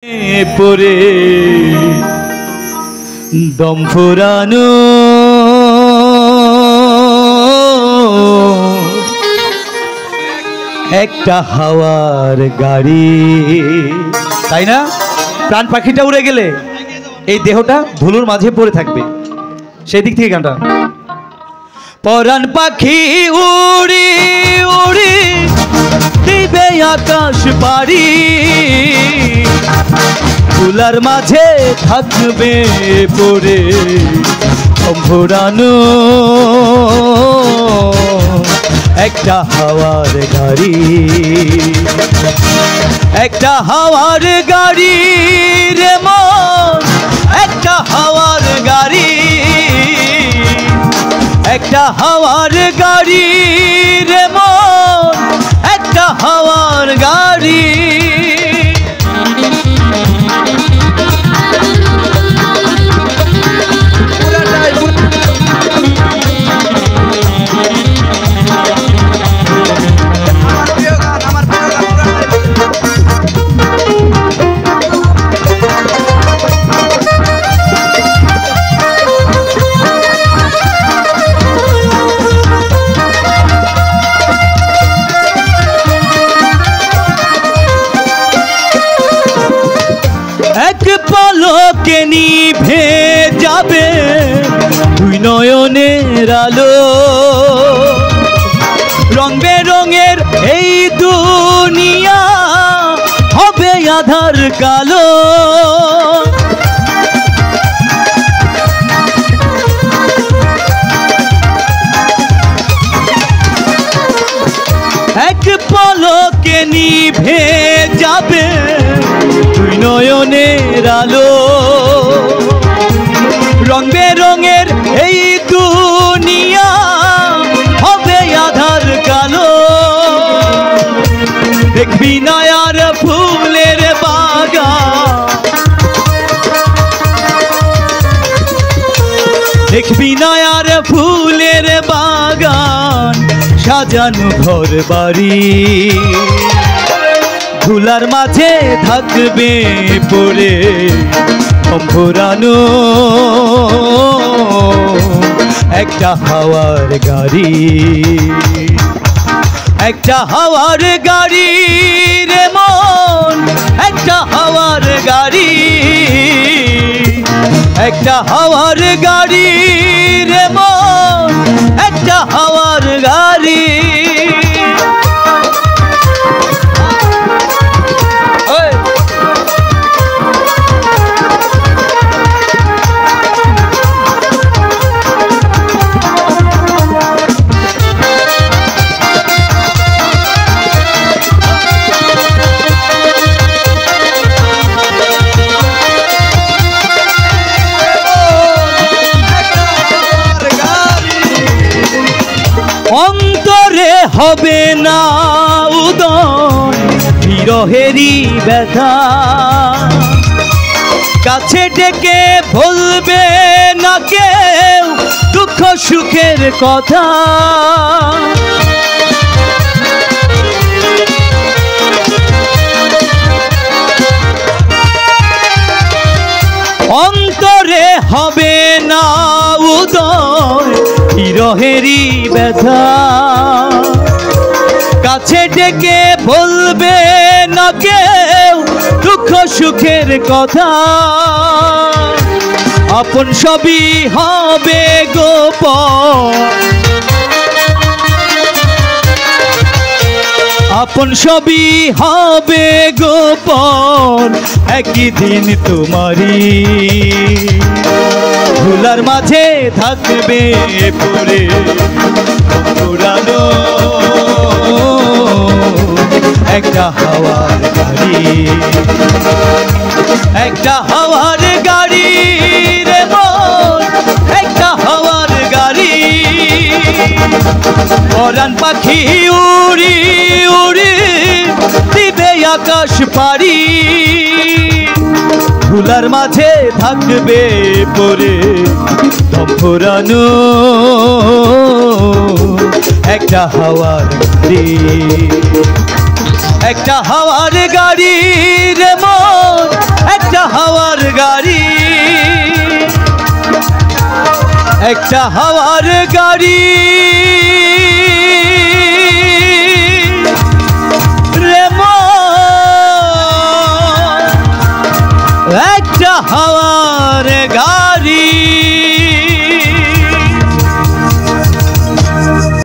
পরে দম ফুরানো একটা হাওয়ার গাড়ি, তাই না? প্রাণ পাখিটা উড়ে গেলে এই দেহটা ধুলোর মাঝে পড়ে থাকবে। সেই দিক থেকে গানটা, পরাণ পাখি উড়ি উড়ি দিবে আকাশ পাড়ি, ধুলার মাঝে থাকবে পড়ে সম্ভরানো একটা হাওয়ার গাড়ি, একটা হাওয়ার গাড়ি রে মন, একটা হাওয়ার গাড়ি, একটা হাওয়ার গাড়ি রে মন, একটা হাওয়ার গাড়ি। এক পলকে নিভে যাবে দুই নয়নের আলো, রং বেরঙের এই দুনিয়া হবে আধার কালো। এক পলকে নিভে যাবে দুই নয়নের আলো, রং বেরঙের এই দুনিয়া হবে আধার কালো। দেখবি না আর ফুলের বাগান, দেখবি না আর ফুলের বাগান, সাজানো ঘর বাড়ি, ধুলার মাঝে থাকবে পড়ে সম্ভরানো একটা হাওয়ার গাড়ি, একটা হাওয়ার গাড়ি রে মন, একটা হাওয়ার গাড়ি, একটা হাওয়ার গাড়ি রে মন, একটা হাওয়ার গাড়ি। অন্তরে হবে না উদয় বিরহেরই ব্যথা, কাছে ডেকে বলবে না কেউ দুঃখ সুখের কথা। অন্তরে হবে না উদয় বিরহেরই ব্যথা, কাছে ডেকে বলবে না কেউ দুঃখ সুখের কথা। আপন সবই হবে গোপন, আপন সবই হবে গোপন, একই দিন তোমারই ধুলার মাঝে থাকবে পড়ে পুরানো একটা হাওয়ার গাড়ি, একটা হাওয়ার গাড়ি রে মন, একটা হাওয়ার গাড়ি। পরাণ পাখি উড়ি উড়ি দিবে আকাশ পাড়ি, ধুলার মাঝে থাকবে পড়ে দম ফুরানো একটা হাওয়ার গাড়ি, একটা হাওয়ার গাড়ি রে মন, একটা হাওয়ার গাড়ি রে মন, একটা হাওয়ার গাড়ি।